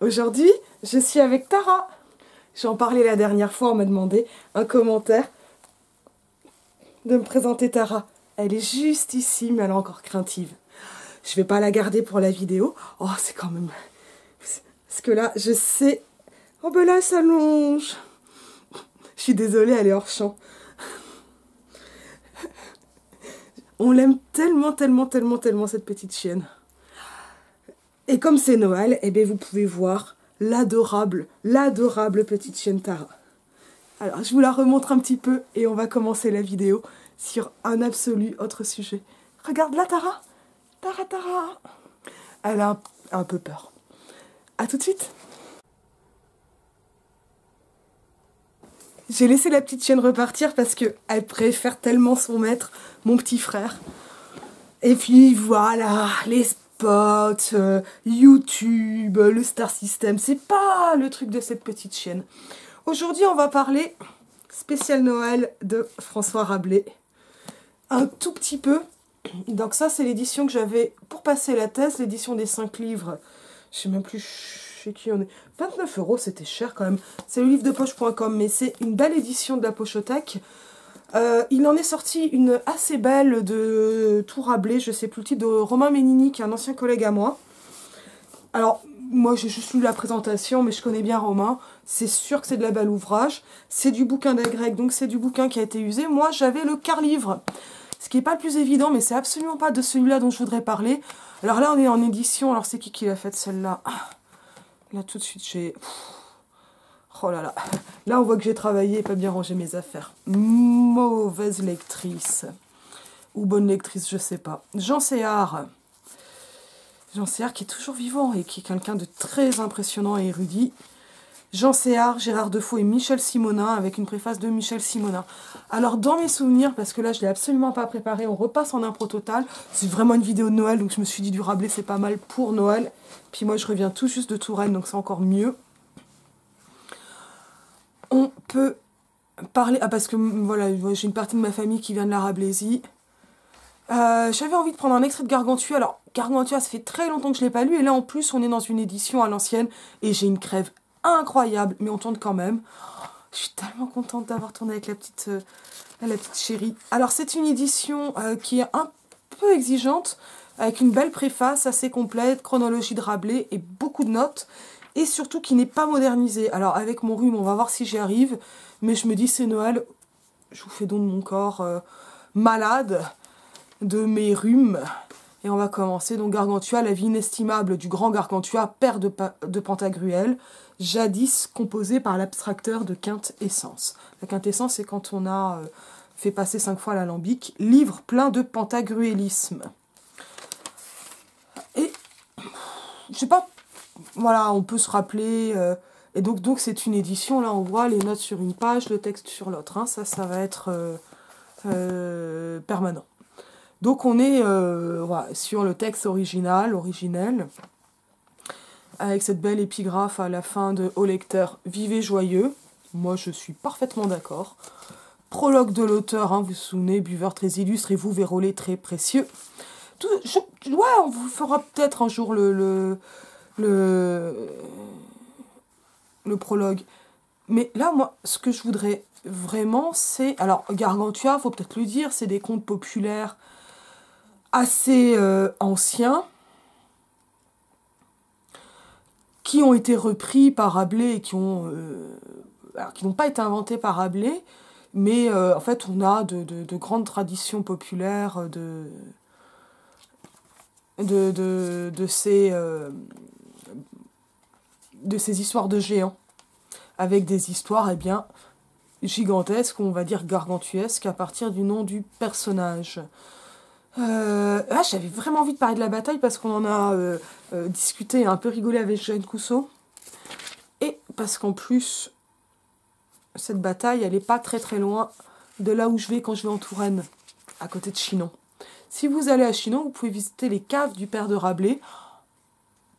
Aujourd'hui, je suis avec Tara. J'en parlais la dernière fois, on m'a demandé un commentaire de me présenter Tara. Elle est juste ici, mais elle est encore craintive. Je vais pas la garder pour la vidéo. Oh, c'est quand même... Parce que là, je sais... Oh ben là, elle s'allonge. Je suis désolée, elle est hors champ. On l'aime tellement, tellement, tellement, tellement, cette petite chienne. Et comme c'est Noël, eh bien, vous pouvez voir l'adorable petite chienne Tara. Alors, je vous la remontre un petit peu et on va commencer la vidéo sur un absolu autre sujet. Regarde là, Tara. Tara, Tara. Elle a un peu peur. À tout de suite. J'ai laissé la petite chienne repartir parce qu'elle préfère tellement son maître, mon petit frère. Et puis voilà, les spots, YouTube, le Star System, c'est pas le truc de cette petite chienne. Aujourd'hui, on va parler spécial Noël de François Rabelais. Un tout petit peu. Donc ça, c'est l'édition que j'avais pour passer la thèse, l'édition des 5 livres. Je sais même plus chez qui on est. 29 €, c'était cher quand même. C'est le livre de poche.com, mais c'est une belle édition de la Pochothèque. Il en est sorti une assez belle de tout Rabelais, je sais plus le titre, de Romain Ménini, qui est un ancien collègue à moi. Alors, moi j'ai juste lu la présentation, mais je connais bien Romain. C'est sûr que c'est de la belle ouvrage. C'est du bouquin d'Agrec, donc c'est du bouquin qui a été usé. Moi j'avais le quart-livre, ce qui n'est pas le plus évident, mais c'est absolument pas de celui-là dont je voudrais parler. Alors là on est en édition, alors c'est qui l'a faite celle-là? Là tout de suite j'ai... Oh là là, là on voit que j'ai travaillé et pas bien rangé mes affaires. Mauvaise lectrice. Ou bonne lectrice, je sais pas. Jean Séhard. Jean Séhard qui est toujours vivant et qui est quelqu'un de très impressionnant et érudit. Jean Séhard, Gérard Defoe et Michel Simonin, avec une préface de Michel Simonin. Alors dans mes souvenirs, parce que là je l'ai absolument pas préparé, on repasse en impro total. C'est vraiment une vidéo de Noël, donc je me suis dit du Rabelais c'est pas mal pour Noël. Puis moi je reviens tout juste de Touraine, donc c'est encore mieux. On peut parler... Ah, parce que voilà, j'ai une partie de ma famille qui vient de la Rablaisie. J'avais envie de prendre un extrait de Gargantua. Alors, Gargantua, ça fait très longtemps que je ne l'ai pas lu. Et là, en plus, on est dans une édition à l'ancienne. Et j'ai une crève incroyable. Mais on tourne quand même. Je suis tellement contente d'avoir tourné avec la petite chérie. Alors, c'est une édition qui est un peu exigeante. Avec une belle préface assez complète. Chronologie de Rabelais et beaucoup de notes. Et surtout qui n'est pas modernisé. Alors avec mon rhume, on va voir si j'y arrive. Mais je me dis c'est Noël, je vous fais don de mon corps malade, de mes rhumes. Et on va commencer. Donc Gargantua, la vie inestimable du grand Gargantua, père de Pantagruel, jadis composé par l'abstracteur de quintessence. La quintessence, c'est quand on a fait passer 5 fois l'alambic. Livre plein de pantagruélisme. Et je sais pas... Voilà, on peut se rappeler, et donc c'est une édition, là on voit les notes sur une page, le texte sur l'autre, hein, ça va être permanent. Donc on est voilà, sur le texte originel, avec cette belle épigraphe à la fin de « Au lecteur, vivez joyeux ». Moi je suis parfaitement d'accord. Prologue de l'auteur, hein, vous vous souvenez, buveur très illustre et vous vérolé très précieux. Ouais, on vous fera peut-être un jour le prologue. Mais là, moi, ce que je voudrais vraiment, c'est... Alors, Gargantua, faut peut-être le dire, c'est des contes populaires assez anciens qui ont été repris par Rabelais et qui n'ont pas été inventés par Rabelais, mais en fait, on a de grandes traditions populaires de ces histoires de géants, avec des histoires, eh bien, gigantesques, on va dire gargantuesques, à partir du nom du personnage. Là, j'avais vraiment envie de parler de la bataille, parce qu'on en a discuté et un peu rigolé avec Jeanne Cousseau, et parce qu'en plus, cette bataille, elle n'est pas très très loin de là où je vais quand je vais en Touraine, à côté de Chinon. Si vous allez à Chinon, vous pouvez visiter les caves du père de Rabelais,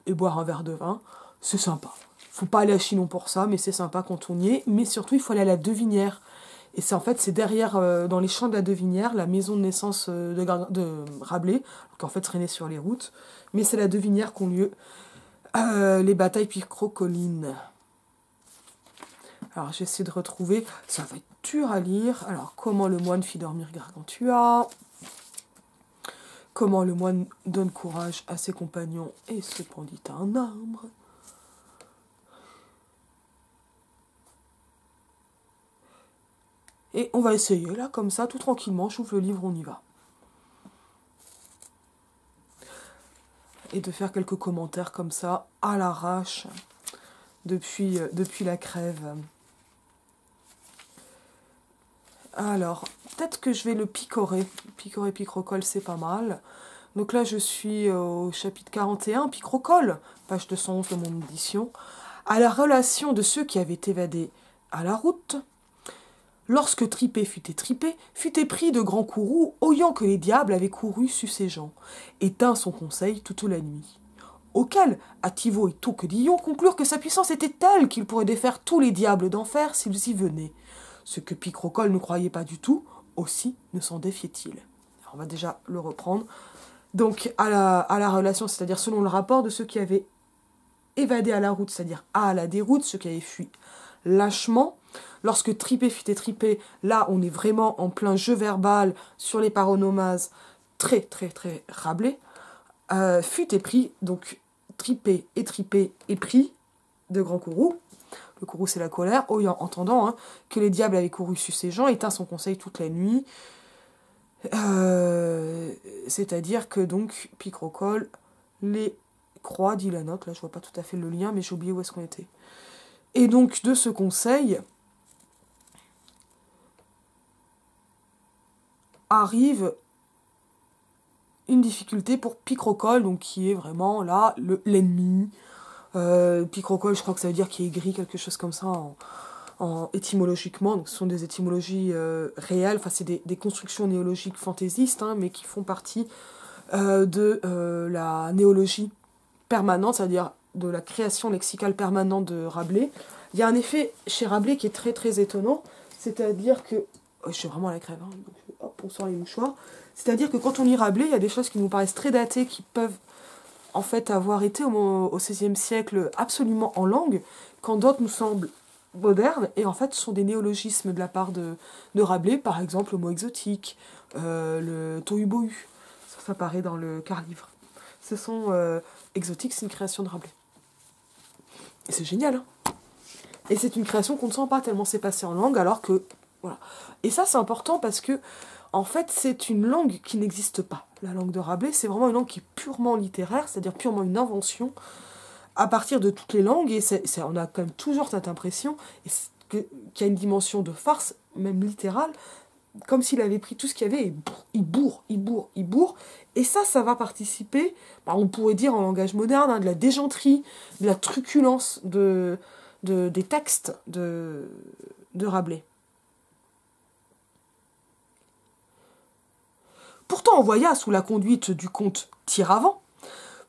et boire un verre de vin, c'est sympa. Faut pas aller à Chinon pour ça, mais c'est sympa quand on y est. Mais surtout, il faut aller à la Devinière. Et c'est derrière, dans les champs de la Devinière, la maison de naissance de Rabelais, qui en fait traînait sur les routes. Mais c'est la Devinière qu'on lieu. Les batailles picrocolines. Alors, j'essaie de retrouver. Ça va être dur à lire. Alors, comment le moine fit dormir Gargantua. Comment le moine donne courage à ses compagnons et se pendit à un arbre. Et on va essayer, là, comme ça, tout tranquillement. J'ouvre le livre, on y va. Et de faire quelques commentaires comme ça, à l'arrache, depuis la crève. Alors, peut-être que je vais le picorer. Picorer, picrocole, c'est pas mal. Donc là, je suis au chapitre 41, picrocole, page 211 de mon édition. À la relation de ceux qui avaient évadé à la route. Lorsque Tripé fut étripé, fut épris de grands courroux, oyant que les diables avaient couru sus ses gens, et tint son conseil toute la nuit. Auquel, Ativo et Touquedillon conclurent que sa puissance était telle qu'il pourrait défaire tous les diables d'enfer s'ils y venaient. Ce que Picrocole ne croyait pas du tout, aussi ne s'en défiait-il. Alors on va déjà le reprendre. Donc, à la relation, c'est-à-dire selon le rapport de ceux qui avaient évadé à la route, c'est-à-dire à la déroute, ceux qui avaient fui lâchement. Lorsque Tripé fut étripé, là, on est vraiment en plein jeu verbal sur les paronomases très, très, très Rabelais. Fut épris, donc Tripé, étripé, épris de grands courroux. Le courroux, c'est la colère, entendant que les diables avaient couru sur ses gens, et tint son conseil toute la nuit. C'est-à-dire que donc Picrocole les croix, dit la note, là je vois pas tout à fait le lien, mais j'ai oublié où est-ce qu'on était. Et donc de ce conseil arrive une difficulté pour Picrocole, donc qui est vraiment là l'ennemi. Picrocole, je crois que ça veut dire qu'il est gris, quelque chose comme ça étymologiquement. Donc ce sont des étymologies réelles, enfin c'est des constructions néologiques fantaisistes, mais qui font partie de la néologie permanente, c'est-à-dire de la création lexicale permanente de Rabelais. Il y a un effet chez Rabelais qui est très très étonnant, c'est-à-dire que... je suis vraiment à la crève, donc hop, on sort les mouchoirs. C'est-à-dire que quand on lit Rabelais, il y a des choses qui nous paraissent très datées, qui peuvent en fait avoir été au XVIe siècle absolument en langue, quand d'autres nous semblent modernes, et en fait ce sont des néologismes de la part de Rabelais, par exemple le mot exotique, le tohu-bohu, ça apparaît dans le quart-livre. Ce sont exotiques, c'est une création de Rabelais. Et c'est génial, hein. Et c'est une création qu'on ne sent pas tellement c'est passé en langue, alors que... Voilà. Et ça, c'est important parce que, en fait, c'est une langue qui n'existe pas. La langue de Rabelais, c'est vraiment une langue qui est purement littéraire, c'est-à-dire purement une invention, à partir de toutes les langues, et on a quand même toujours cette impression qu'il y a une dimension de farce, même littérale, comme s'il avait pris tout ce qu'il y avait et il bourre. Et ça va participer, on pourrait dire en langage moderne, de la déjanterie, de la truculence des textes de Rabelais. Pourtant envoya sous la conduite du comte Tiravant,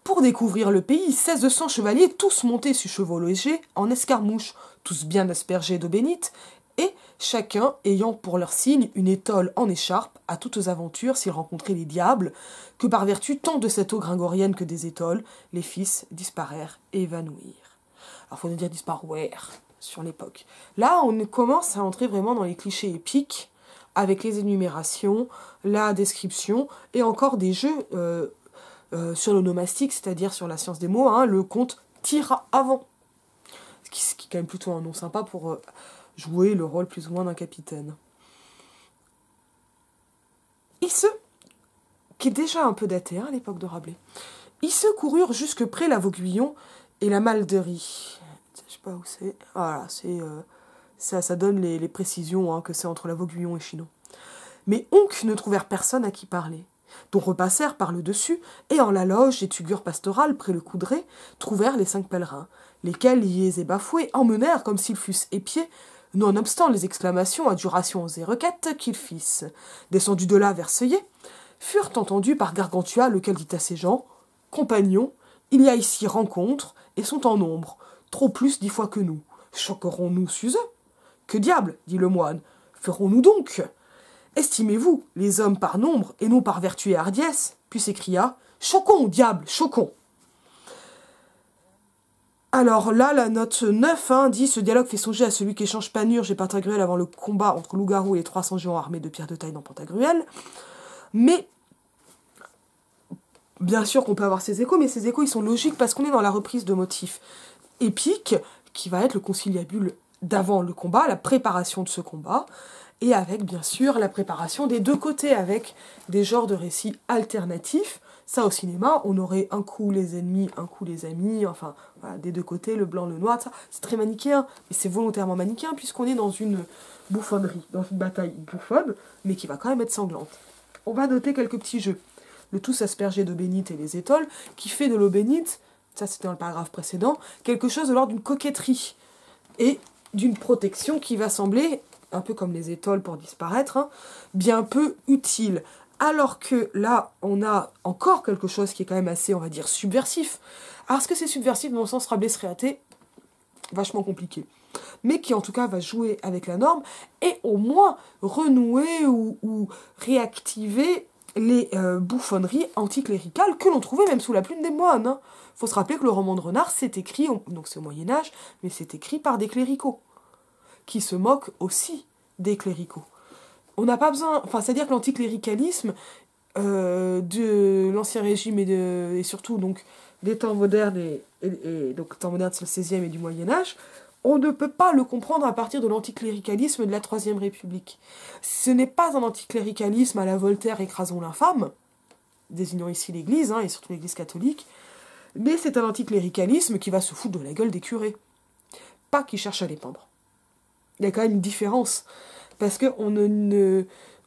pour découvrir le pays, 1600 chevaliers, tous montés sur chevaux légers, en escarmouche, tous bien aspergés d'eau bénite, et chacun ayant pour leur signe une étole en écharpe, à toutes aventures s'ils rencontraient les diables, que par vertu tant de cette eau gringorienne que des étoles, les fils disparèrent et évanouirent. Alors faut nous dire disparouèrent sur l'époque. Là, on commence à entrer vraiment dans les clichés épiques, avec les énumérations, la description, et encore des jeux sur l'onomastique, c'est-à-dire sur la science des mots, le comte Tiravant. Ce qui est quand même plutôt un nom sympa pour jouer le rôle plus ou moins d'un capitaine. Qui est déjà un peu daté à l'époque de Rabelais, ils se coururent jusque près la Vauguyon et la Malderie. Je sais pas où c'est. Voilà, ça donne les précisions que c'est entre la Vauguyon et Chinon. Mais onc ne trouvèrent personne à qui parler, dont repassèrent par le dessus, et en la loge et tugure pastorale près le coudray, trouvèrent les 5 pèlerins, lesquels, liés et bafoués, emmenèrent comme s'ils fussent épiés, nonobstant les exclamations, adjurations et requêtes qu'ils fissent. Descendus de là vers Seuillet, furent entendus par Gargantua, lequel dit à ses gens « Compagnons, il y a ici rencontre, et sont en nombre, trop plus 10 fois que nous. Choquerons-nous sus eux ? Que diable, dit le moine, ferons-nous donc ? Estimez-vous les hommes par nombre, et non par vertu et hardiesse ?» Puis s'écria « Choquons, diable, choquons !» Alors là, la note 9 dit « Ce dialogue fait songer à celui qui échange Panurge et Pantagruel avant le combat entre loup-garou et les 300 géants armés de pierres de taille dans Pantagruel. » Mais, bien sûr qu'on peut avoir ces échos, mais ces échos, ils sont logiques parce qu'on est dans la reprise de motifs épiques, qui va être le conciliabule d'avant le combat, la préparation de ce combat, et avec, bien sûr, la préparation des deux côtés, avec des genres de récits alternatifs. Ça, au cinéma, on aurait un coup les ennemis, un coup les amis, enfin, voilà, des deux côtés, le blanc, le noir, ça. C'est très manichéen, mais c'est volontairement manichéen, puisqu'on est dans une bouffonnerie, dans une bataille bouffonne, mais qui va quand même être sanglante. On va noter quelques petits jeux. Le tous aspergé d'eau bénite et les étoiles, qui fait de l'eau bénite, ça c'était dans le paragraphe précédent, quelque chose de l'ordre d'une coquetterie, et d'une protection qui va sembler, un peu comme les étoiles pour disparaître, bien peu utile. Alors que là, on a encore quelque chose qui est quand même assez, on va dire, subversif. Alors, est-ce que c'est subversif dans le sens Rabelais Sréaté ? Vachement compliqué. Mais qui, en tout cas, va jouer avec la norme et au moins renouer ou réactiver les bouffonneries anticléricales que l'on trouvait même sous la plume des moines. Faut se rappeler que le roman de Renard, c'est écrit, donc c'est au Moyen-Âge, mais c'est écrit par des cléricaux, qui se moquent aussi des cléricaux. On n'a pas besoin... Enfin, c'est-à-dire que l'anticléricalisme de l'Ancien Régime et surtout donc, des temps modernes, et donc temps moderne, c'est le XVIe et du Moyen-Âge, on ne peut pas le comprendre à partir de l'anticléricalisme de la Troisième République. Ce n'est pas un anticléricalisme à la Voltaire écrasons l'infâme, désignant ici l'Église, et surtout l'Église catholique, mais c'est un anticléricalisme qui va se foutre de la gueule des curés, pas qui cherche à les pendre. Il y a quand même une différence, parce qu'on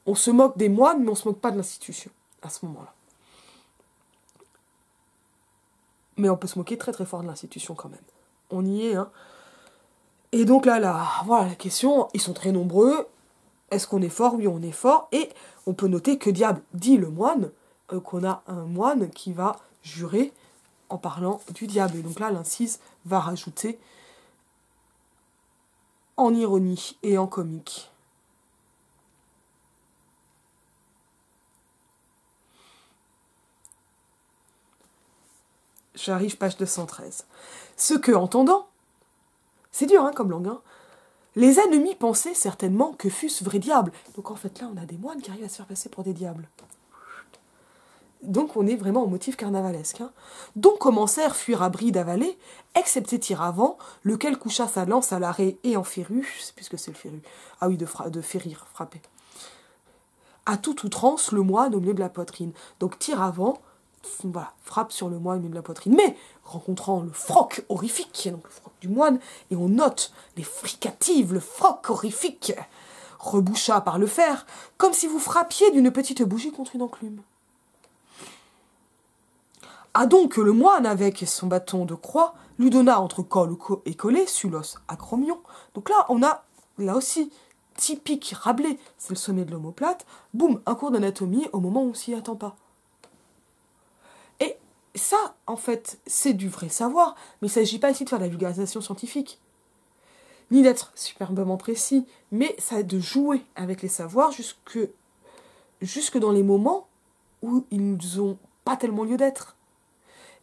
on se moque des moines, mais on ne se moque pas de l'institution, à ce moment-là. Mais on peut se moquer très très fort de l'institution quand même. On y est, Et donc là, voilà la question, ils sont très nombreux. Est-ce qu'on est fort ? Oui, on est fort. Et on peut noter que diable dit le moine, qu'on a un moine qui va jurer en parlant du diable. Et donc là, l'incise va rajouter en ironie et en comique. J'arrive, page 213. Ce que, entendant, c'est dur comme langue, les ennemis pensaient certainement que fût-ce vrai diable. Donc en fait là, on a des moines qui arrivent à se faire passer pour des diables. Donc on est vraiment au motif carnavalesque. Donc commencèrent fuir à bride avalée, excepté Tiravant, lequel coucha sa lance à l'arrêt et en féru, je sais plus ce que c'est le féru, ah oui, de férir, frapper. À toute outrance, le moine au milieu de la poitrine. Donc Tiravant, voilà, frappe sur le moine au milieu de la poitrine. Mais, rencontrant le froc horrifique, donc le froc du moine, et on note les fricatives, le froc horrifique, reboucha par le fer, comme si vous frappiez d'une petite bougie contre une enclume. Ah donc le moine, avec son bâton de croix, lui donna entre col et collet, sur l'os acromion. Donc là, on a, là aussi, typique Rabelais, c'est le sommet de l'omoplate, boum, un cours d'anatomie au moment où on s'y attend pas. Et ça, en fait, c'est du vrai savoir, mais il ne s'agit pas ici de faire de la vulgarisation scientifique, ni d'être superbement précis, mais ça de jouer avec les savoirs jusque dans les moments où ils n'ont pas tellement lieu d'être.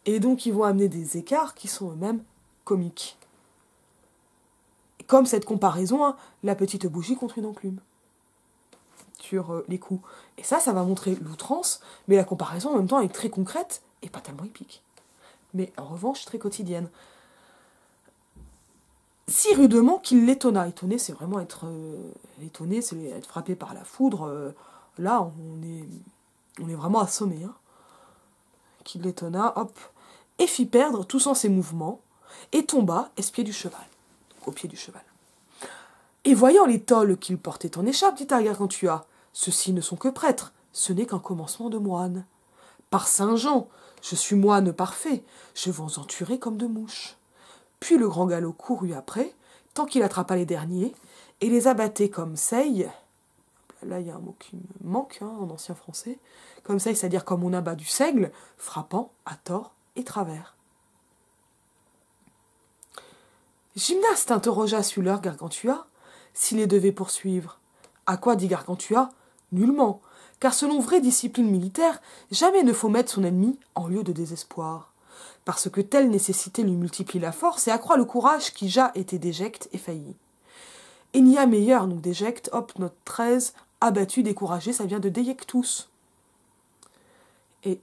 Et donc ils vont amener des écarts qui sont eux-mêmes comiques. Comme cette comparaison, la petite bougie contre une enclume, sur les coups. Et ça va montrer l'outrance, mais la comparaison en même temps est très concrète et pas tellement épique. Mais en revanche, très quotidienne. Si rudement qu'il l'étonna. Étonné, c'est vraiment être étonné, c'est être frappé par la foudre. Là, on est vraiment assommé. Qu'il l'étonna, hop, et fit perdre tout sans ses mouvements, et tomba, espié du cheval, donc au pied du cheval. Et voyant les tolles qu'il portait en échappe, dit à Gargantua, ceux-ci ne sont que prêtres, ce n'est qu'un commencement de moine. Par Saint-Jean, je suis moine parfait, je vais en tuer comme de mouches. Puis le grand galop courut après, tant qu'il attrapa les derniers, et les abattait comme seille. Là, il y a un mot qui me manque en ancien français. Comme seille, c'est-à-dire comme on abat du seigle, frappant à tort et travers. Gymnaste interrogea Suller Gargantua s'il les devait poursuivre. À quoi dit Gargantua ? Nullement, car selon vraie discipline militaire, jamais ne faut mettre son ennemi en lieu de désespoir. parce que telle nécessité lui multiplie la force et accroît le courage qui ja était déjecte et failli. Et n'y a meilleur, donc déjecte, hop, note 13, abattu, découragé, ça vient de dejectus. Et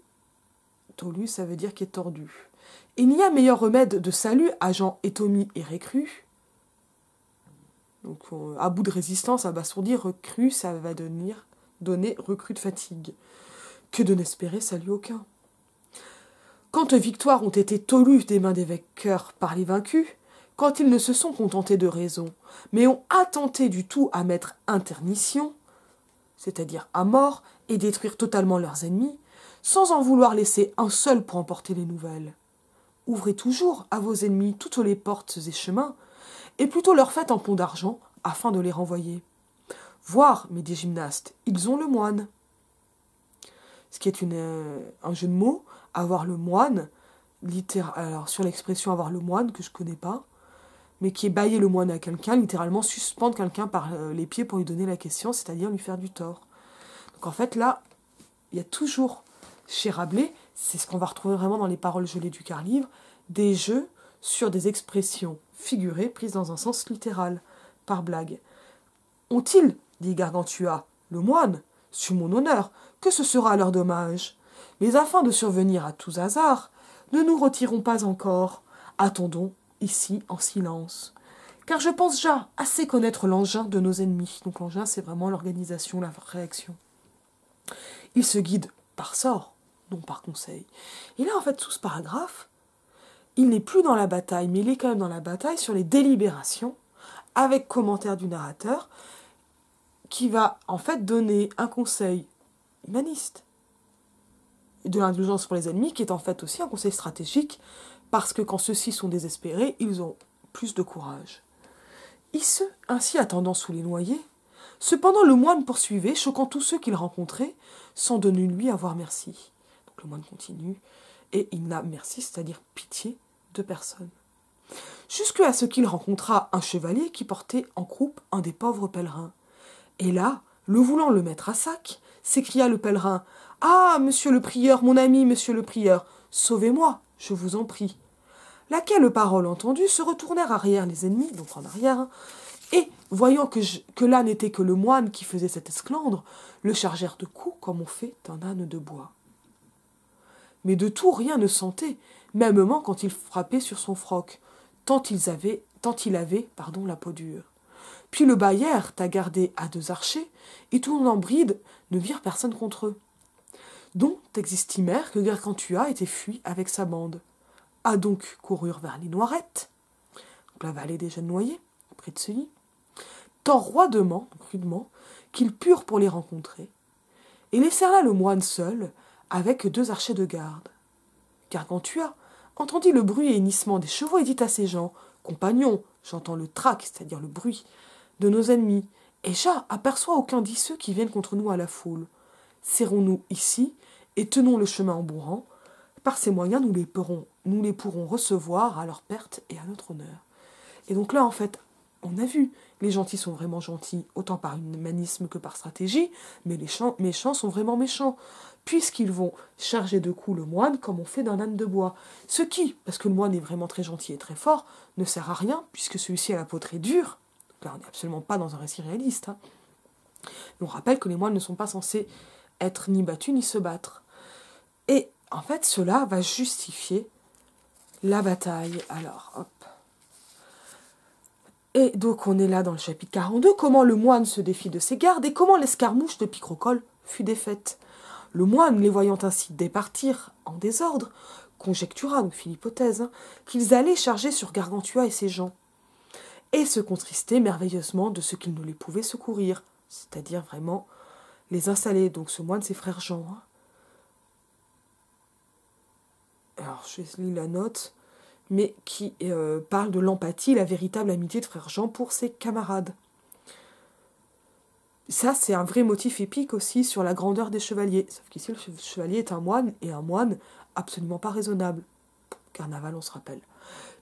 tolu, ça veut dire qu'il est tordu. Et n'y a meilleur remède de salut à Jean étomi et récru. Donc, à bout de résistance, abasourdi, recru, ça va donner recrue de fatigue, que de n'espérer salut aucun. Quand victoires ont été tolues des mains des vainqueurs par les vaincus, quand ils ne se sont contentés de raison, mais ont attenté du tout à mettre intermission, c'est-à-dire à mort, et détruire totalement leurs ennemis, sans en vouloir laisser un seul pour emporter les nouvelles. Ouvrez toujours à vos ennemis toutes les portes et chemins, et plutôt leur faites un pont d'argent afin de les renvoyer. Voir, mes des gymnastes, ils ont le moine. Ce qui est un jeu de mots, avoir le moine, alors sur l'expression avoir le moine, que je connais pas, mais qui est bailler le moine à quelqu'un, littéralement suspendre quelqu'un par les pieds pour lui donner la question, c'est-à-dire lui faire du tort. Donc en fait là, il y a toujours, chez Rabelais, c'est ce qu'on va retrouver vraiment dans les paroles gelées du quart-livre, des jeux sur des expressions figurées prises dans un sens littéral, par blague. Ont-ils, dit Gargantua, le moine, sur mon honneur, que ce sera leur dommage. Mais afin de survenir à tous hasards, ne nous retirons pas encore, attendons ici en silence. Car je pense déjà assez connaître l'engin de nos ennemis. Donc l'engin, c'est vraiment l'organisation, la réaction. Ils se guident par sort, non par conseil. Et là, en fait, sous ce paragraphe, il n'est plus dans la bataille, mais il est quand même dans la bataille sur les délibérations, avec commentaire du narrateur, qui va en fait donner un conseil humaniste de l'indulgence pour les ennemis, qui est en fait aussi un conseil stratégique, parce que quand ceux-ci sont désespérés, ils ont plus de courage. Isse, ainsi attendant sous les noyers, cependant le moine poursuivait, choquant tous ceux qu'il rencontrait, sans donner lui avoir merci. Donc le moine continue, et il n'a merci, c'est-à-dire pitié, de personne. Jusque à ce qu'il rencontra un chevalier qui portait en croupe un des pauvres pèlerins. Et là, le voulant le mettre à sac, s'écria le pèlerin. « Ah, monsieur le prieur, mon ami, monsieur le prieur, sauvez-moi, je vous en prie. » Laquelle parole entendue, se retournèrent arrière les ennemis, donc en arrière, et, voyant que là n'était que le moine qui faisait cet esclandre, le chargèrent de coups comme on fait un âne de bois. Mais de tout rien ne sentait, mêmement quand il frappait sur son froc, tant il avait la peau dure. Puis le baillèrent à garder à deux archers, et tournant en bride, ne virent personne contre eux. Dont existimèrent que Gargantua était fui avec sa bande. A donc coururent vers les Noirettes, donc la vallée des jeunes noyés, près de Sully, tant rudement, qu'ils purent pour les rencontrer, et laissèrent là le moine seul, avec deux archers de garde. Gargantua entendit le bruit et hennissement des chevaux et dit à ses gens, « Compagnons, j'entends le trac, c'est-à-dire le bruit, de nos ennemis, et aperçois aucun d'iceux qui viennent contre nous à la foule. Serrons-nous ici, et tenons le chemin en bourrant. Par ces moyens, nous les pourrons recevoir à leur perte et à notre honneur. » Et donc là, en fait, on a vu, les gentils sont vraiment gentils, autant par humanisme que par stratégie, mais les méchants sont vraiment méchants, puisqu'ils vont charger de coups le moine comme on fait d'un âne de bois. Ce qui, parce que le moine est vraiment très gentil et très fort, ne sert à rien, puisque celui-ci a la peau très dure. Là, on n'est absolument pas dans un récit réaliste. On rappelle que les moines ne sont pas censés être ni battus ni se battre. Et en fait, cela va justifier la bataille. Alors, hop. Et donc, on est là dans le chapitre 42, comment le moine se défie de ses gardes et comment l'escarmouche de Picrocole fut défaite. Le moine, les voyant ainsi départir en désordre, conjectura, donc fit l'hypothèse, qu'ils allaient charger sur Gargantua et ses gens, et se contrister merveilleusement de ce qu'ils ne les pouvaient secourir, c'est-à-dire vraiment les installer. Donc ce moine, c'est frère Jean. Alors, je lis la note, mais qui parle de l'empathie, la véritable amitié de frère Jean pour ses camarades. Ça, c'est un vrai motif épique aussi sur la grandeur des chevaliers. Sauf qu'ici, le chevalier est un moine, et un moine absolument pas raisonnable. Carnaval, on se rappelle.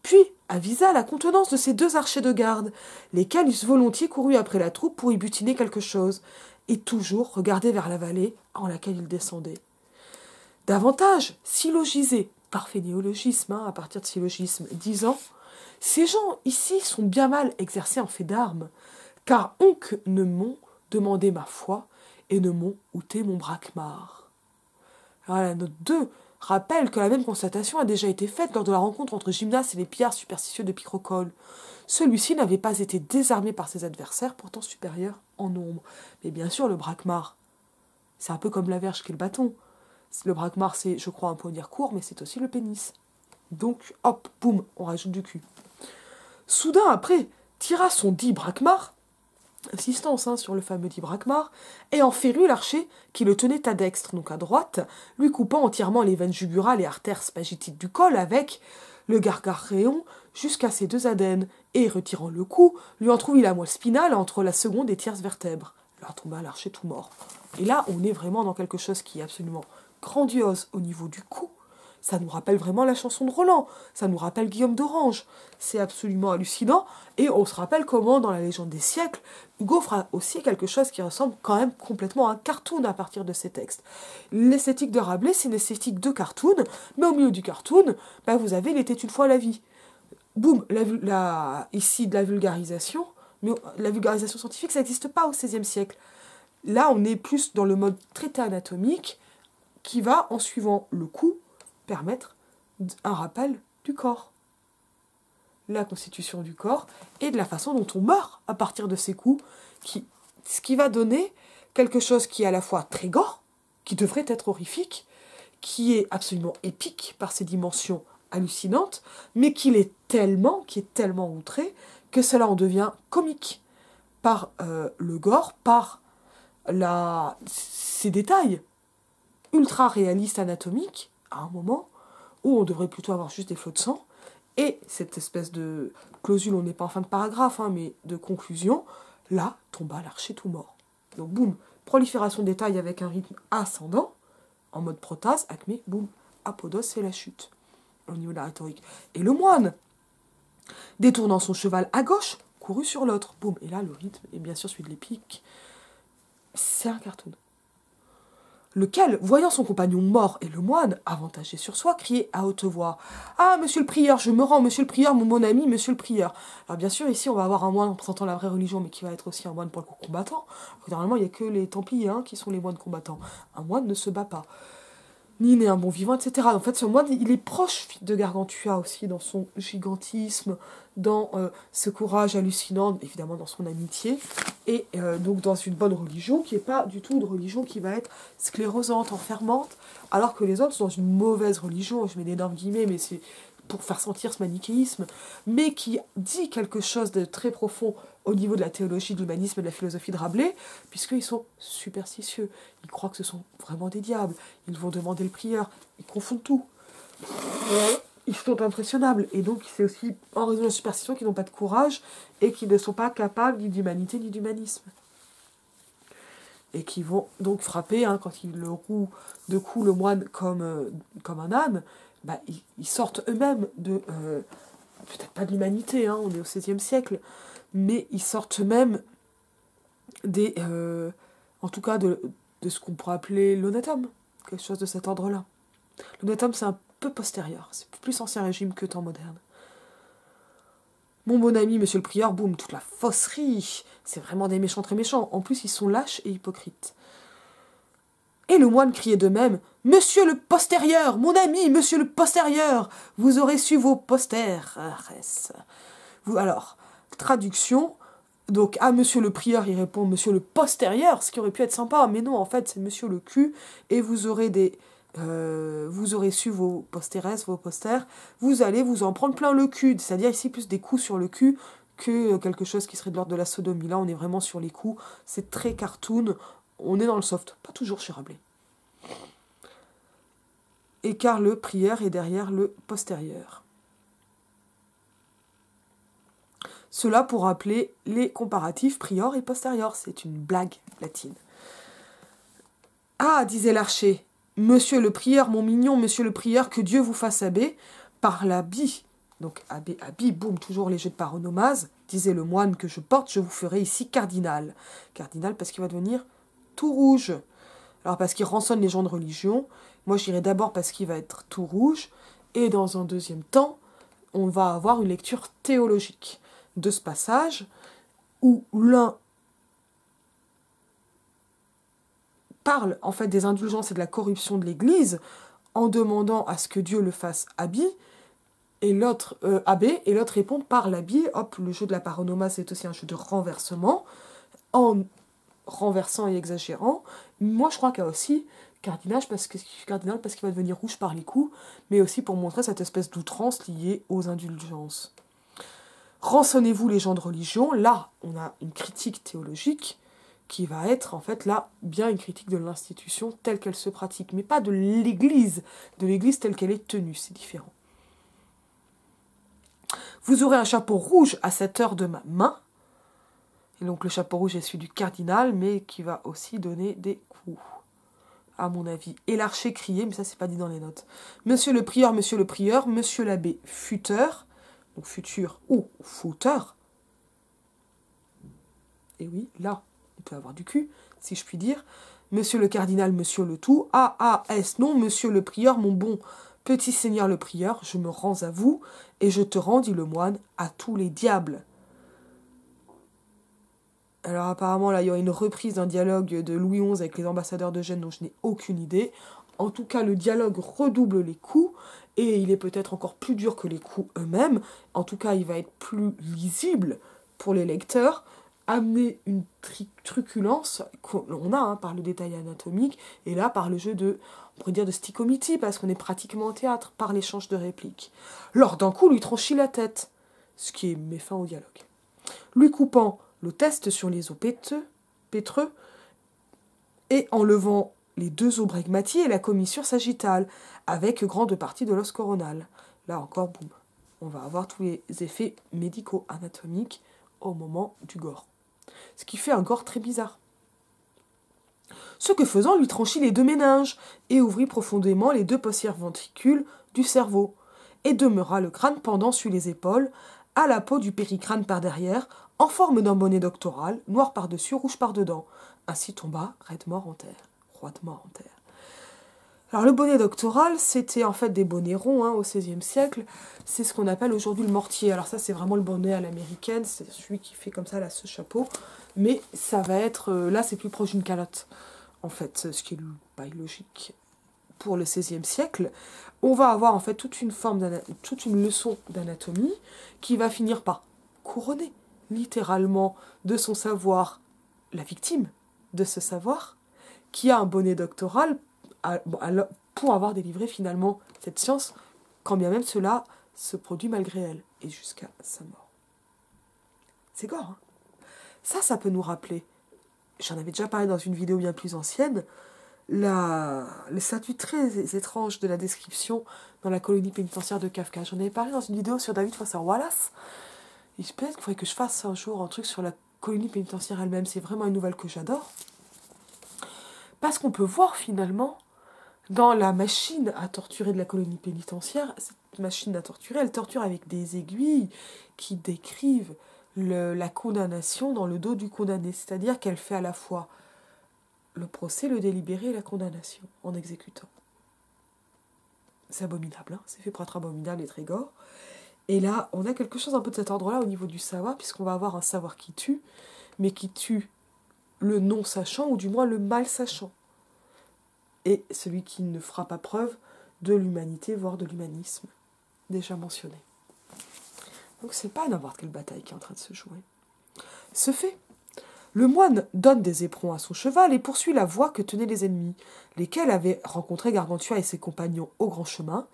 Puis avisa la contenance de ces deux archers de garde, lesquels eussent volontiers couru après la troupe pour y butiner quelque chose, et toujours regardaient vers la vallée en laquelle ils descendaient. Davantage, syllogisés parfait néologisme, à partir de syllogisme, disant « Ces gens ici sont bien mal exercés en fait d'armes, car on que ne m'ont demandé ma foi et ne m'ont ôté mon braquemar. » Alors la note 2 rappelle que la même constatation a déjà été faite lors de la rencontre entre Gymnas et les pillards superstitieux de Picrocole. Celui-ci n'avait pas été désarmé par ses adversaires, pourtant supérieurs en nombre. Mais bien sûr, le braquemar, c'est un peu comme la verge qu'est le bâton. Le braquemar, c'est, je crois, un poignard court, mais c'est aussi le pénis. Donc, hop, boum, on rajoute du cul. Soudain, après, tira son dit braquemar, insistance sur le fameux dit braquemar, et en férut l'archer qui le tenait à dextre, donc à droite, lui coupant entièrement les veines jugurales et artères spagitiques du col avec le gargaréon jusqu'à ses 2 adènes, et, retirant le cou, lui entrouvit la moelle spinale entre la seconde et tierce vertèbre. Là, tomba l'archer tout mort. Et là, on est vraiment dans quelque chose qui est absolument grandiose au niveau du cou. Ça nous rappelle vraiment la chanson de Roland, ça nous rappelle Guillaume d'Orange. C'est absolument hallucinant, et on se rappelle comment, dans la légende des siècles, Hugo fera aussi quelque chose qui ressemble quand même complètement à un cartoon à partir de ces textes. L'esthétique de Rabelais, c'est une esthétique de cartoon, mais au milieu du cartoon, vous avez « Il était une fois la vie ». Boum, ici de la vulgarisation, mais la vulgarisation scientifique, ça n'existe pas au XVIe siècle. Là, on est plus dans le mode traité anatomique, qui va, en suivant le cou, permettre un rappel du corps. La constitution du corps et de la façon dont on meurt à partir de ces coups, ce qui va donner quelque chose qui est à la fois très gore, qui devrait être horrifique, qui est absolument épique par ses dimensions hallucinantes, mais qui est tellement outré, que cela en devient comique par le gore, par ces détails ultra réalistes anatomiques, à un moment où on devrait plutôt avoir juste des flots de sang, et cette espèce de clausule, on n'est pas en fin de paragraphe, mais de conclusion, là, tomba l'archer tout mort. Donc boum, prolifération de détails avec un rythme ascendant, en mode protase, acmé, boum, apodos, c'est la chute, au niveau de la rhétorique. Et le moine, détournant son cheval à gauche, courut sur l'autre, boum, et là, le rythme, et bien sûr celui de l'épique, c'est un cartoon. Lequel, voyant son compagnon mort et le moine, avantagé sur soi, criait à haute voix « Ah, monsieur le prieur, je me rends, monsieur le prieur, mon bon ami, monsieur le prieur !» Alors bien sûr, ici, on va avoir un moine représentant la vraie religion, mais qui va être aussi un moine pour le coup combattant. Normalement, il n'y a que les Templiers qui sont les moines combattants. Un moine ne se bat pas, ni n'est un bon vivant, etc. En fait, ce moine, il est proche de Gargantua aussi, dans son gigantisme, dans ce courage hallucinant, évidemment dans son amitié, et donc dans une bonne religion, qui n'est pas du tout une religion qui va être sclérosante, enfermante, alors que les autres sont dans une mauvaise religion, je mets d'énormes guillemets, mais c'est pour faire sentir ce manichéisme, mais qui dit quelque chose de très profond au niveau de la théologie, de l'humanisme et de la philosophie de Rabelais, puisqu'ils sont superstitieux, ils croient que ce sont vraiment des diables, ils vont demander le prieur, ils confondent tout. Ils sont impressionnables, et donc c'est aussi en raison de la superstition qu'ils n'ont pas de courage, et qui ne sont pas capables ni d'humanité ni d'humanisme. Et qui vont donc frapper, quand ils le rouent de coups le moine comme un âne, ils sortent eux-mêmes de, peut-être pas de l'humanité, on est au XVIe siècle, mais ils sortent eux-mêmes en tout cas de ce qu'on pourrait appeler l'honnête homme, quelque chose de cet ordre-là. L'honnête homme, c'est un peu postérieur, c'est plus ancien régime que temps moderne. Mon bon ami, monsieur le prieur, boum, toute la fosserie, c'est vraiment des méchants très méchants, en plus ils sont lâches et hypocrites. Et le moine criait de même « Monsieur le postérieur, mon ami, monsieur le postérieur, vous aurez su vos postères. » Alors, traduction, donc à monsieur le prieur, il répond « Monsieur le postérieur », ce qui aurait pu être sympa, mais non, en fait, c'est monsieur le cul, et vous aurez su vos postères, vos postères, vous allez vous en prendre plein le cul, c'est-à-dire ici plus des coups sur le cul que quelque chose qui serait de l'ordre de la sodomie. Là, on est vraiment sur les coups, c'est très cartoon, on est dans le soft, pas toujours chez Rabelais. Et car le prieur est derrière le postérieur. Cela pour rappeler les comparatifs prior et postérieur, c'est une blague latine. Ah, disait l'archer, monsieur le prieur, mon mignon, monsieur le prieur, que Dieu vous fasse abbé, par l'habit. Donc, habit, boum, toujours les jeux de paronomase, disait le moine que je porte, je vous ferai ici cardinal. Cardinal parce qu'il va devenir tout rouge. Alors parce qu'il rançonne les gens de religion, moi j'irai d'abord parce qu'il va être tout rouge, Et dans un deuxième temps, on va avoir une lecture théologique de ce passage, où l'un parle en fait des indulgences et de la corruption de l'Église, en demandant à ce que Dieu le fasse habit, et l'autre abbé, et l'autre répond par l'habit. Hop, le jeu de la paronoma, c'est aussi un jeu de renversement, en renversant et exagérant. Moi, je crois qu'il y a aussi cardinal parce qu'il va devenir rouge par les coups, mais aussi pour montrer cette espèce d'outrance liée aux indulgences. Rançonnez-vous les gens de religion. Là, on a une critique théologique qui va être, en fait, là, bien une critique de l'institution telle qu'elle se pratique, mais pas de l'Église telle qu'elle est tenue, c'est différent. Vous aurez un chapeau rouge à cette heure de ma main. Et donc le chapeau rouge est celui du cardinal, mais qui va aussi donner des coups, à mon avis. Et l'archer criait, mais ça c'est pas dit dans les notes. Monsieur le prieur, monsieur l'abbé futeur, donc futur ou fouteur. Et oui, là, on peut avoir du cul, si je puis dire. Monsieur le cardinal, monsieur le tout. A-A-S, non, monsieur le prieur, mon bon petit seigneur le prieur, je me rends à vous, et je te rends, dit le moine, à tous les diables. Alors apparemment, là, il y a une reprise d'un dialogue de Louis XI avec les ambassadeurs de Gênes dont je n'ai aucune idée. En tout cas, le dialogue redouble les coups, et il est peut-être encore plus dur que les coups eux-mêmes. En tout cas, il va être plus lisible pour les lecteurs, amener une truculence qu'on a par le détail anatomique, et là, par le jeu de, on pourrait dire, de stichomythie, parce qu'on est pratiquement au théâtre, par l'échange de répliques. Lors d'un coup, lui tranchit la tête, ce qui met fin au dialogue. Lui coupant le test sur les os pétreux, et en levant les deux os bregmatiers et la commissure sagittale, avec grande partie de l'os coronal. Là encore, boum, on va avoir tous les effets médicaux anatomiques au moment du gore. Ce qui fait un gore très bizarre. Ce que faisant, lui tranchit les deux méninges, et ouvrit profondément les deux possières ventricules du cerveau, et demeura le crâne pendant sur les épaules, à la peau du péricrâne par derrière, en forme d'un bonnet doctoral, noir par-dessus, rouge par-dedans. Ainsi tomba raide mort en terre, roidement en terre. Alors le bonnet doctoral, c'était en fait des bonnets ronds au XVIe siècle. C'est ce qu'on appelle aujourd'hui le mortier. Alors ça, c'est vraiment le bonnet à l'américaine, c'est celui qui fait comme ça, là, ce chapeau. Mais ça va être, là, c'est plus proche d'une calotte, en fait, ce qui est pas illogique. Pour le XVIe siècle, on va avoir en fait toute une leçon d'anatomie qui va finir par couronner littéralement de son savoir la victime de ce savoir, qui a un bonnet doctoral pour avoir délivré finalement cette science, quand bien même cela se produit malgré elle, et jusqu'à sa mort. C'est gore, hein. Ça peut nous rappeler, j'en avais déjà parlé dans une vidéo bien plus ancienne, le statut très étrange de la description dans la colonie pénitentiaire de Kafka. J'en avais parlé dans une vidéo sur David Foster Wallace. Et peut-être qu'il faudrait que je fasse un jour un truc sur la colonie pénitentiaire elle-même. C'est vraiment une nouvelle que j'adore. Parce qu'on peut voir finalement, dans la machine à torturer de la colonie pénitentiaire, cette machine à torturer, elle torture avec des aiguilles qui décrivent la condamnation dans le dos du condamné. C'est-à-dire qu'elle fait à la fois le procès, le délibéré et la condamnation en exécutant. C'est abominable, hein, c'est fait pour être abominable et très gore. Et là, on a quelque chose un peu de cet ordre-là au niveau du savoir, puisqu'on va avoir un savoir qui tue, mais qui tue le non-sachant, ou du moins le mal-sachant. Et celui qui ne fera pas preuve de l'humanité, voire de l'humanisme, déjà mentionné. Donc c'est pas n'importe quelle bataille qui est en train de se jouer. Ce fait, le moine donne des éperons à son cheval et poursuit la voie que tenaient les ennemis, lesquels avaient rencontré Gargantua et ses compagnons au grand chemin,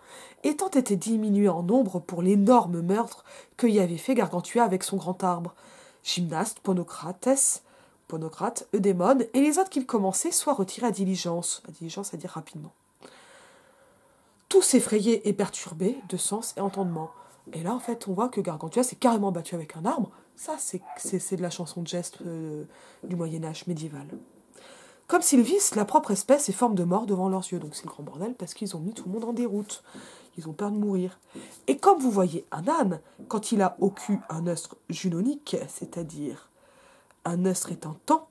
étant été diminués en nombre pour l'énorme meurtre que y avait fait Gargantua avec son grand arbre. Gymnaste, Ponocrate, Eudémone et les autres qu'il commençait soit retirés à diligence à dire rapidement. Tous effrayés et perturbés de sens et entendement. Et là, en fait, on voit que Gargantua s'est carrément battu avec un arbre. Ça, c'est de la chanson de geste du Moyen-Âge médiéval. Comme s'ils vissent la propre espèce et forme de mort devant leurs yeux. Donc c'est le grand bordel parce qu'ils ont mis tout le monde en déroute. Ils ont peur de mourir. Et comme vous voyez un âne, quand il a au cul un œstre junonique, c'est-à-dire un œstre est un temps,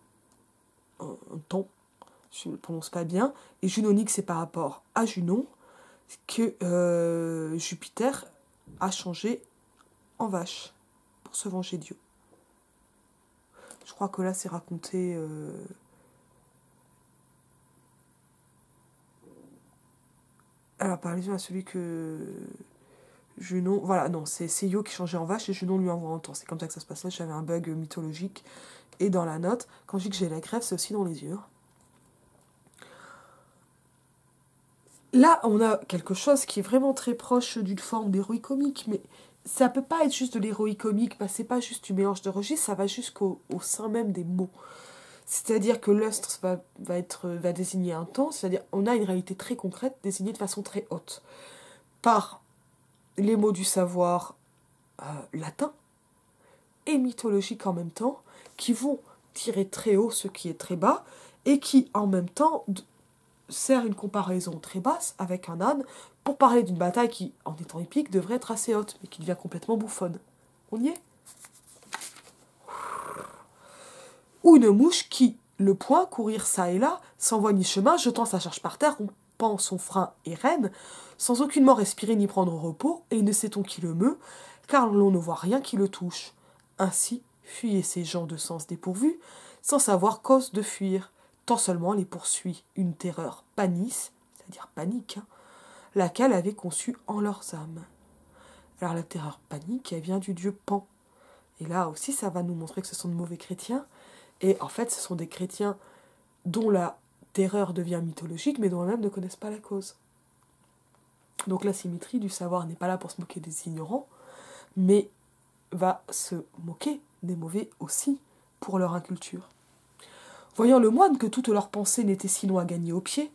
je ne le prononce pas bien, et junonique c'est par rapport à Junon, que Jupiter a changé en vache pour se venger Dieu. Je crois que là, c'est raconté... Alors, par allusion à celui que Junon... Voilà, non, c'est Io qui changeait en vache et Junon lui envoie en temps. C'est comme ça que ça se passe. Là, j'avais un bug mythologique. Et dans la note, quand je dis que j'ai la crève, c'est aussi dans les yeux. Là, on a quelque chose qui est vraiment très proche d'une forme d'héroï comique, mais ça peut pas être juste de l'héroï comique, parce que c'est pas juste du mélange de registres, ça va jusqu'au sein même des mots. C'est-à-dire que lustre va désigner un temps, c'est-à-dire on a une réalité très concrète désignée de façon très haute. Par les mots du savoir latin et mythologique en même temps, qui vont tirer très haut ce qui est très bas, et qui en même temps sert une comparaison très basse avec un âne pour parler d'une bataille qui, en étant épique, devrait être assez haute, mais qui devient complètement bouffonne. On y est ? Ou une mouche qui, le poing, courir ça et là, sans voie ni chemin, jetant sa charge par terre, rompant son frein et renne, sans aucunement respirer ni prendre repos, et ne sait-on qui le meut, car l'on ne voit rien qui le touche. Ainsi, fuyez ces gens de sens dépourvus, sans savoir cause de fuir, tant seulement les poursuit une terreur panisse, c'est-à-dire panique, laquelle avait conçu en leurs âmes. Alors la terreur panique, elle vient du dieu Pan. Et là aussi, ça va nous montrer que ce sont de mauvais chrétiens. Et en fait, ce sont des chrétiens dont la terreur devient mythologique, mais dont eux-mêmes ne connaissent pas la cause. Donc la symétrie du savoir n'est pas là pour se moquer des ignorants, mais va se moquer des mauvais aussi pour leur inculture. Voyant le moine que toutes leurs pensées n'étaient sinon à gagner au pied,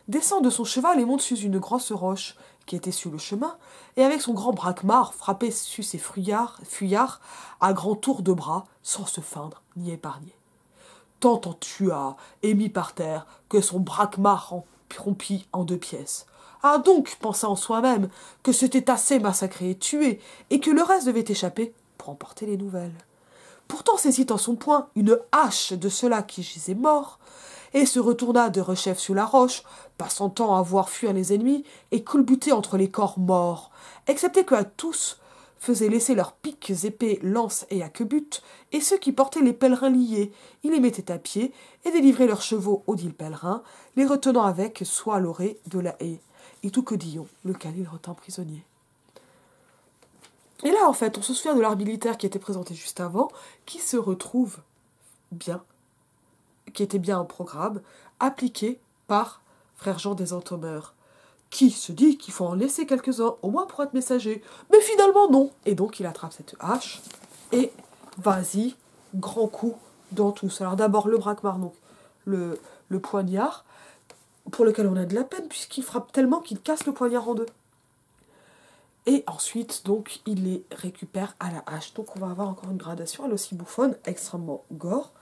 descend de son cheval et monte sur une grosse roche qui était sur le chemin, et avec son grand braquemar frappait sur ses fuyards à grands tours de bras, sans se feindre ni épargner. Tant en tua et mis par terre que son braquemar rompit en 2 pièces. Ah donc, pensa en soi-même, que c'était assez massacré et tué, et que le reste devait échapper pour emporter les nouvelles. Pourtant saisit en son poing une hache de ceux-là qui gisaient morts, et se retourna de rechef sur la roche, passant temps à voir fuir les ennemis et culbuter entre les corps morts, excepté qu'à tous faisaient laisser leurs piques, épées, lances et hacquebutes, et ceux qui portaient les pèlerins liés, ils les mettaient à pied et délivraient leurs chevaux aux dits pèlerins, les retenant avec soit l'orée de la haie, et tout que Dillon, lequel il retint prisonnier. Et là, en fait, on se souvient de l'art militaire qui était présenté juste avant, qui se retrouve bien, qui était bien un programme, appliqué par Frère Jean des Entomeurs, qui se dit qu'il faut en laisser quelques-uns, au moins pour être messager. Mais finalement, non. Et donc, il attrape cette hache, et vas-y, grand coup dans tous. Alors d'abord, le braquemar, donc le poignard, pour lequel on a de la peine, puisqu'il frappe tellement qu'il casse le poignard en 2. Et ensuite, donc, il les récupère à la hache. Donc, on va avoir encore une gradation, elle aussi bouffonne, extrêmement gore,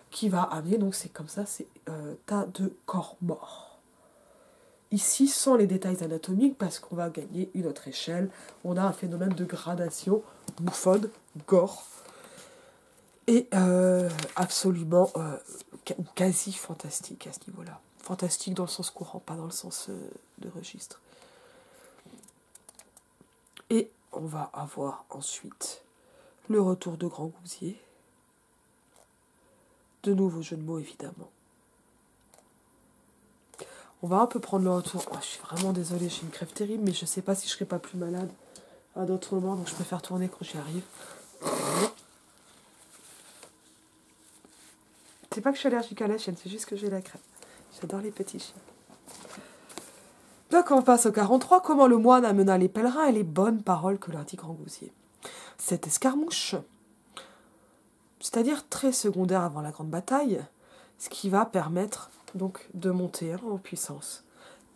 qui va amener, donc c'est comme ça, c'est tas de corps morts. Ici, sans les détails anatomiques, parce qu'on va gagner une autre échelle, on a un phénomène de gradation bouffonne, gore, et absolument, quasi fantastique à ce niveau-là. Fantastique dans le sens courant, pas dans le sens de registre. Et on va avoir ensuite le retour de Grand Gousier. De nouveaux jeux de mots, évidemment. On va un peu prendre le retour. Oh, je suis vraiment désolée, j'ai une crève terrible, mais je sais pas si je serai pas plus malade à d'autres moments, donc je préfère tourner quand j'y arrive. C'est pas que je suis allergique à la chienne, c'est juste que j'ai la crève. J'adore les petits chiens. Donc on passe au 43. Comment le moine amena les pèlerins et les bonnes paroles que leur dit Grand Gousier. Cette escarmouche, c'est-à-dire très secondaire avant la grande bataille, ce qui va permettre donc de monter en puissance.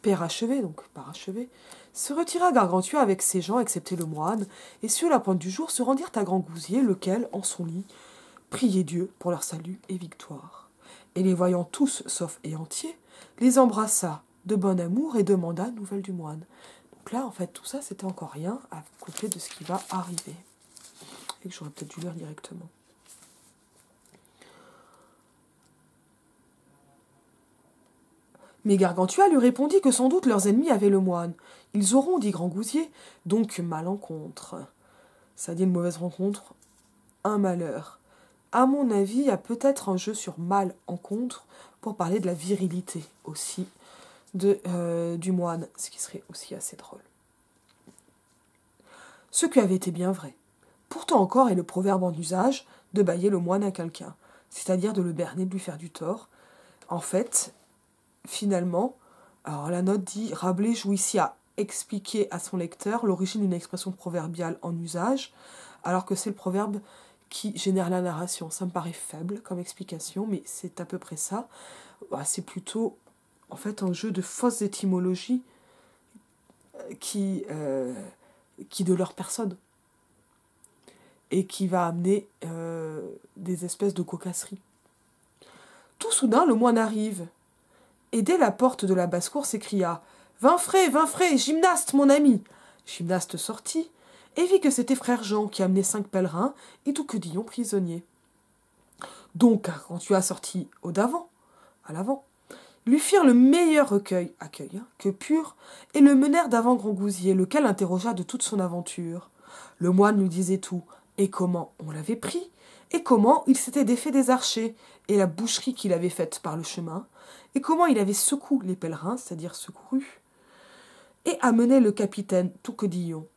Pérachevé, donc parachevé, se retira Gargantua avec ses gens, excepté le moine, et sur la pointe du jour se rendirent à Grand Gousier, lequel, en son lit, priait Dieu pour leur salut et victoire. Et les voyant tous, sauf et entiers, les embrassa de bon amour et demanda nouvelles du moine. Donc là, en fait, tout ça, c'était encore rien à côté de ce qui va arriver. Et que j'aurais peut-être dû lire directement. Mais Gargantua lui répondit que sans doute leurs ennemis avaient le moine. Ils auront, dit Grand Gousier, donc malencontre. Ça dit une mauvaise rencontre, un malheur. À mon avis, il y a peut-être un jeu sur mal-encontre pour parler de la virilité aussi du moine, ce qui serait aussi assez drôle. Ce qui avait été bien vrai. Pourtant encore est le proverbe en usage de bâiller le moine à quelqu'un, c'est-à-dire de le berner, de lui faire du tort. En fait, finalement, alors la note dit « Rabelais joue ici à expliquer à son lecteur l'origine d'une expression proverbiale en usage, alors que c'est le proverbe qui génère la narration. » Ça me paraît faible comme explication, mais c'est à peu près ça. C'est plutôt en fait un jeu de fausses étymologies qui de leur personne et qui va amener des espèces de cocasseries. Tout soudain, le moine arrive, et dès la porte de la basse-cour s'écria « Vin frais, gymnaste, mon ami !» Gymnaste sortit, et vit que c'était frère Jean qui amenait 5 pèlerins et tout Quedillon prisonnier. Donc, quand tu as sorti au d'avant, à l'avant, lui firent le meilleur accueil que purent, et le menèrent d'avant Grand Gousier, lequel interrogea de toute son aventure. Le moine lui disait tout, et comment on l'avait pris, et comment il s'était défait des archers, et la boucherie qu'il avait faite par le chemin, et comment il avait secoué les pèlerins, c'est-à-dire secouru, et amené le capitaine tout Quedillon,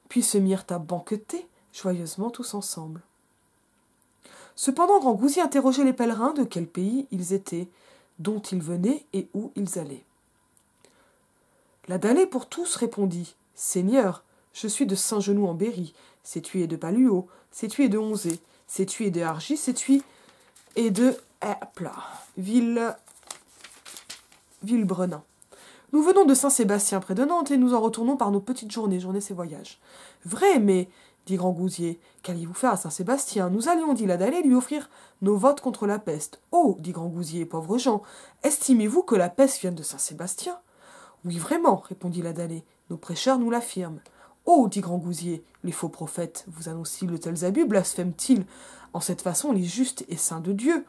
puis se mirent à banqueter joyeusement tous ensemble. Cependant, Grand Gousier interrogeait les pèlerins de quel pays ils étaient, dont ils venaient et où ils allaient. La Dallée pour tous répondit « Seigneur, je suis de Saint-Genoux en Berry, sais-tu et de Paluau, sais-tu et de Onzé, sais-tu et de Argy, sais-tu et de Villebrenin. Nous venons de Saint-Sébastien près de Nantes et nous en retournons par nos petites journées ces voyages. Vrai, mais, dit Grand Gousier, qu'alliez-vous faire à Saint-Sébastien? Nous allions, dit la Dallée, lui offrir nos votes contre la peste. Oh, dit Grand Gousier, pauvre Jean, estimez-vous que la peste vienne de Saint-Sébastien? Oui, vraiment, répondit la Dallée, nos prêcheurs nous l'affirment. Oh, dit Grand Gousier, les faux prophètes vous annoncent-ils de tels abus, blasphèment-ils en cette façon les justes et saints de Dieu,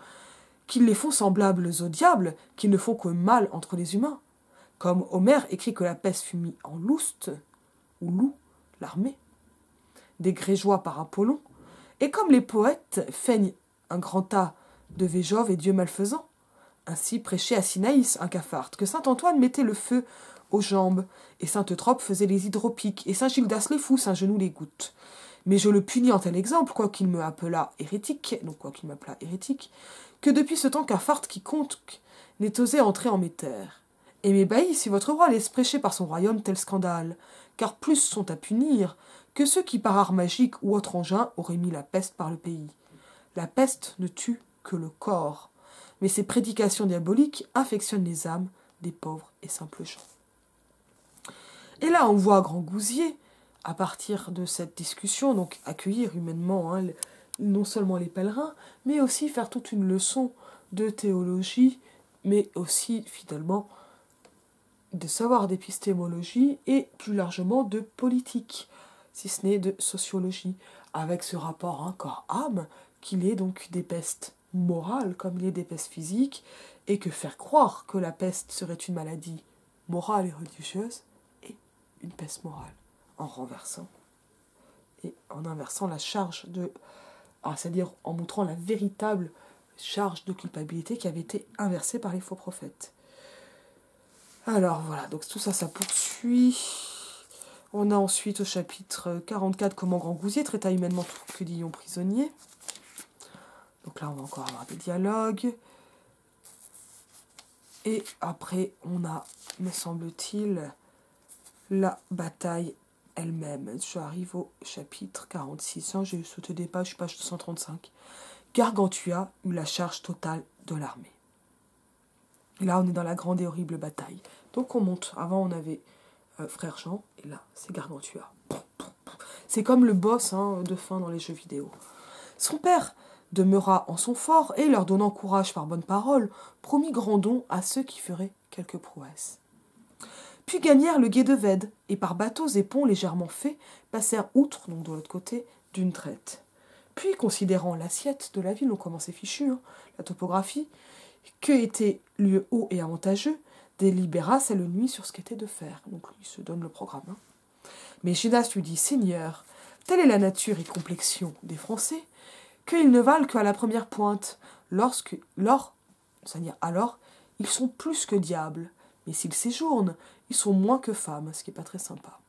qu'ils les font semblables au diable, qu'ils ne font que mal entre les humains? Comme Homère écrit que la peste fut mise en louste, ou loup, l'armée, des Grégeois par Apollon, et comme les poètes feignent un grand tas de Végove et Dieu malfaisant, ainsi prêchait à Sinaïs un cafard, que saint Antoine mettait le feu aux jambes, et saint Eutrope faisait les hydropiques, et saint Gildas les fous, saint Genou les gouttes. Mais je le punis en tel exemple, quoiqu'il m'appelât hérétique, que depuis ce temps cafard quiconque n'est osé entrer en mes terres. Et m'ébahis si votre roi laisse prêcher par son royaume tel scandale, car plus sont à punir que ceux qui par art magique ou autre engin auraient mis la peste par le pays. La peste ne tue que le corps, mais ses prédications diaboliques infectionnent les âmes des pauvres et simples gens. Et là, on voit Grand Gousier, à partir de cette discussion, donc accueillir humainement non seulement les pèlerins, mais aussi faire toute une leçon de théologie, mais aussi finalement de savoir d'épistémologie et plus largement de politique, si ce n'est de sociologie, avec ce rapport corps-âme qu'il est donc des pestes morales comme il est des pestes physiques, et que faire croire que la peste serait une maladie morale et religieuse est une peste morale, en renversant et en inversant la charge c'est-à-dire en montrant la véritable charge de culpabilité qui avait été inversée par les faux prophètes. Alors voilà, donc tout ça, ça poursuit. On a ensuite au chapitre 44 comment Grand Gousier traita humainement tout Quedillon prisonnier. Donc là, on va encore avoir des dialogues. Et après, on a, me semble-t-il, la bataille elle-même. Je arrive au chapitre 46. J'ai sauté des pages, page 235. Gargantua eut la charge totale de l'armée. Là, on est dans la grande et horrible bataille. Donc on monte. Avant, on avait Frère Jean, et là, c'est Gargantua. C'est comme le boss de fin dans les jeux vidéo. Son père demeura en son fort et, leur donnant courage par bonne parole, promit grand don à ceux qui feraient quelques prouesses. Puis gagnèrent le gué de Vède, et par bateaux et ponts légèrement faits, passèrent outre, donc de l'autre côté, d'une traite. Puis, considérant l'assiette de la ville, on commençait fichu, la topographie, que était lieu haut et avantageux, délibéra cette nuit sur ce qu'était de faire. Donc il se donne le programme. Hein. Mais Génas lui dit, Seigneur, telle est la nature et complexion des Français, qu'ils ne valent qu'à la première pointe. C'est-à-dire alors, ils sont plus que diables, mais s'ils séjournent, ils sont moins que femmes, ce qui n'est pas très sympa.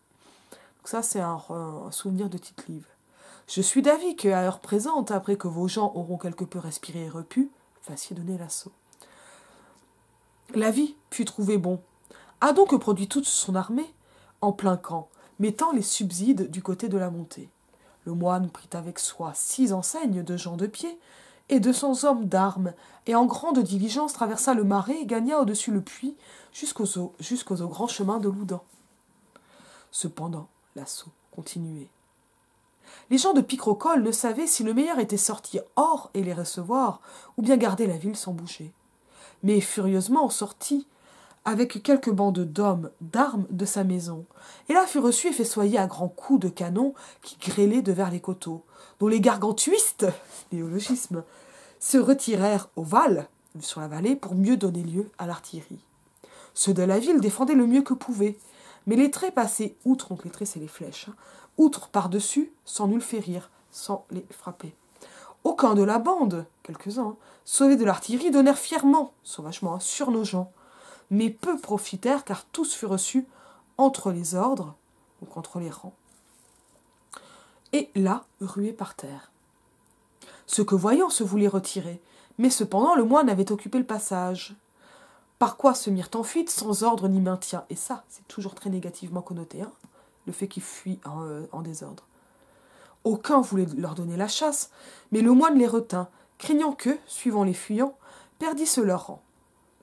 Donc ça, c'est un souvenir de Tite-Live. Je suis d'avis qu'à l'heure présente, après que vos gens auront quelque peu respiré et repu, fassiez donner l'assaut. La vie fut trouvée bon. A donc produit toute son armée en plein camp, mettant les subsides du côté de la montée. Le moine prit avec soi 6 enseignes de gens de pied et 200 hommes d'armes, et en grande diligence traversa le marais et gagna au-dessus le puits jusqu'aux grands chemins de Loudan. Cependant, l'assaut continuait. Les gens de Picrocole ne savaient si le meilleur était sortir hors et les recevoir, ou bien garder la ville sans bouger. Mais furieusement sortit avec quelques bandes d'hommes, d'armes de sa maison. Et là fut reçu et fait soyer à grands coups de canon qui grêlaient devers les coteaux, dont les gargantuistes, néologisme, se retirèrent au Val, sur la vallée, pour mieux donner lieu à l'artillerie. Ceux de la ville défendaient le mieux que pouvaient, mais les traits passaient outre, donc les traits c'est les flèches, hein, outre par-dessus, sans nul férir, sans les frapper. Aucun de la bande, quelques-uns, sauvés de l'artillerie, donnèrent fièrement, sauvagement, sur nos gens, mais peu profitèrent car tous furent reçus entre les ordres, donc entre les rangs, et là rués par terre. Ceux que voyant se voulaient retirer, mais cependant le moine avait occupé le passage. Par quoi se mirent en fuite sans ordre ni maintien, et ça c'est toujours très négativement connoté, hein, le fait qu'ils fuient en désordre. Aucun voulait leur donner la chasse, mais le moine les retint, craignant que, suivant les fuyants, perdissent leur rang.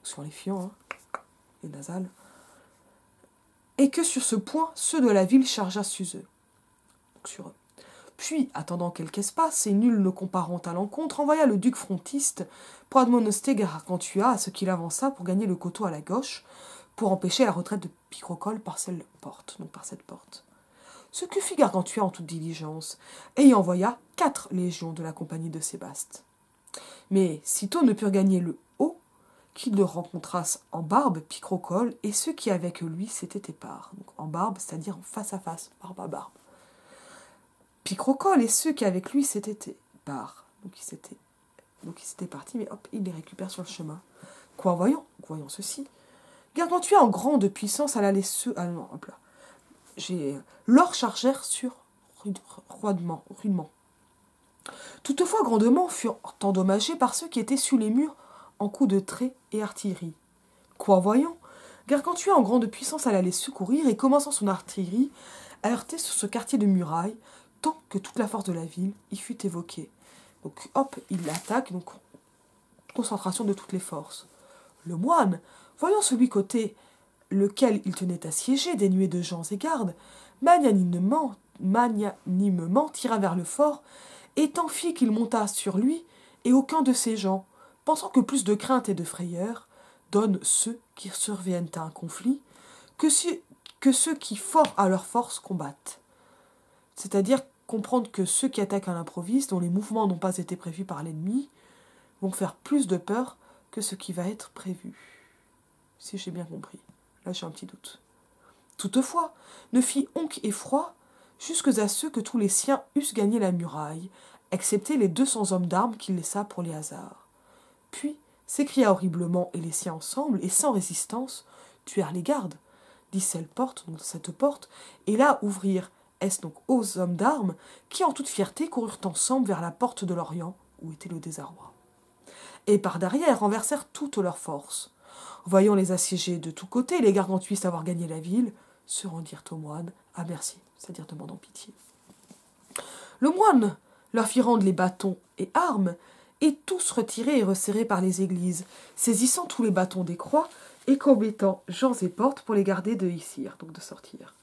Sur les fuyants, hein, les nasales. Et que sur ce point, ceux de la ville chargeassent sur eux. Puis, attendant quelque espace, et nul ne comparant à l'encontre, envoya le duc frontiste pour admonester Gargantua à ce qu'il avança pour gagner le coteau à la gauche, pour empêcher la retraite de Picrocole par cette porte. Ce que fit Gargantua en toute diligence, et y envoya 4 légions de la compagnie de Sébaste. Mais sitôt ne purent gagner le haut, qu'ils ne rencontrassent en barbe Picrocole et ceux qui avec lui s'étaient épars. Donc en barbe, c'est-à-dire en face à face, barbe à barbe. Picrocole et ceux qui avec lui s'étaient épars. Donc ils s'étaient partis, mais hop, il les récupère sur le chemin. Quoi, voyons ceci. Gargantua en grande puissance alla les ceux... Ah non, hop là. L'or chargèrent sur rudement. Toutefois, grandement furent endommagés par ceux qui étaient sous les murs en coups de trait et artillerie. Quoi, voyons, Gargantua en grande puissance alla les secourir et commençant son artillerie à heurter sur ce quartier de muraille, tant que toute la force de la ville y fut évoquée. Donc hop, il l'attaque, donc concentration de toutes les forces. Le moine, voyant celui côté lequel il tenait assiégé, dénué de gens et gardes, magnanimement tira vers le fort, et tant fit qu'il monta sur lui, et aucun de ces gens, pensant que plus de crainte et de frayeur donnent ceux qui surviennent à un conflit, que ceux qui, forts à leur force, combattent. C'est-à-dire comprendre que ceux qui attaquent à l'improviste, dont les mouvements n'ont pas été prévus par l'ennemi, vont faire plus de peur que ce qui va être prévu. Si j'ai bien compris. Là, j'ai un petit doute. Toutefois, ne fit honque et froid jusque à ceux que tous les siens eussent gagné la muraille, excepté les 200 hommes d'armes qu'il laissa pour les hasards. Puis s'écria horriblement, et les siens ensemble, et sans résistance, tuèrent les gardes, cette porte, et là ouvrirent, est-ce donc aux hommes d'armes, qui en toute fierté coururent ensemble vers la porte de l'Orient, où était le désarroi. Et par derrière renversèrent toutes leurs forces. Voyant les assiégés de tous côtés, les gargantuistes avoir gagné la ville, se rendirent au moine à merci, c'est-à-dire demandant pitié. Le moine leur fit rendre les bâtons et armes, et tous retirés et resserrés par les églises, saisissant tous les bâtons des croix, et commettant gens et portes pour les garder de issir, donc de sortir.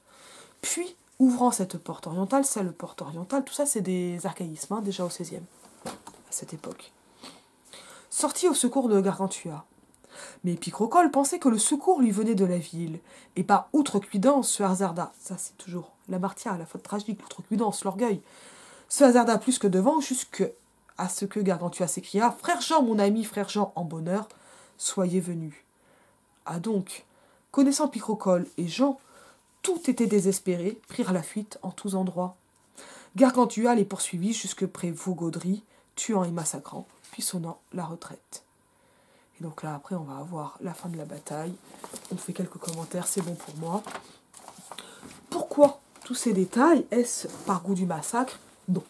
Puis, ouvrant cette porte orientale, tout ça c'est des archaïsmes, hein, déjà au XVIe, à cette époque. Sortit au secours de Gargantua. Mais Picrocole pensait que le secours lui venait de la ville, et par outrecuidance se hasarda, ça c'est toujours la martia, la faute tragique, l'outrecuidance, l'orgueil, se hasarda plus que devant, jusqu'à ce que Gargantua s'écria « Frère Jean, mon ami, frère Jean, en bonheur, soyez venu. » Ah donc, Connaissant Picrocole et Jean, tout était désespéré, prirent la fuite en tous endroits. Gargantua les poursuivit jusque près Vaugaudry, tuant et massacrant, puis sonnant la retraite. Et donc là, après, on va avoir la fin de la bataille. On fait quelques commentaires, c'est bon pour moi. Pourquoi tous ces détails? Est-ce par goût du massacre? Non.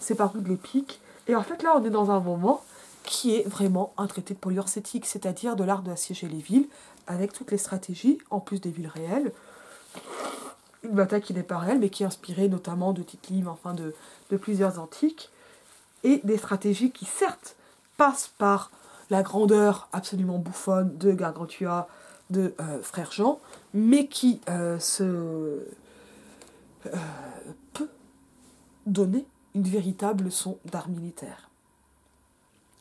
C'est par goût de l'épique. Et en fait, là, on est dans un moment qui est vraiment un traité de polyurcétique, c'est-à-dire de l'art d'assiéger les villes, avec toutes les stratégies, en plus des villes réelles. Une bataille qui n'est pas réelle, mais qui est inspirée notamment de Tite-Live, enfin de plusieurs antiques, et des stratégies qui, certes, passent par la grandeur absolument bouffonne de Gargantua, de Frère Jean, mais qui peut donner une véritable leçon d'art militaire.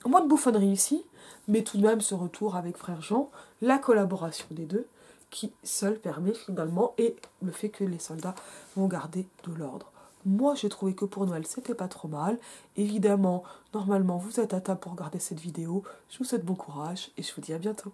Moins de bouffonnerie ici, mais tout de même ce retour avec Frère Jean, la collaboration des deux, qui seul permet finalement, et le fait que les soldats vont garder de l'ordre. Moi, j'ai trouvé que pour Noël, c'était pas trop mal. Évidemment, normalement, vous êtes à table pour regarder cette vidéo. Je vous souhaite bon courage et je vous dis à bientôt.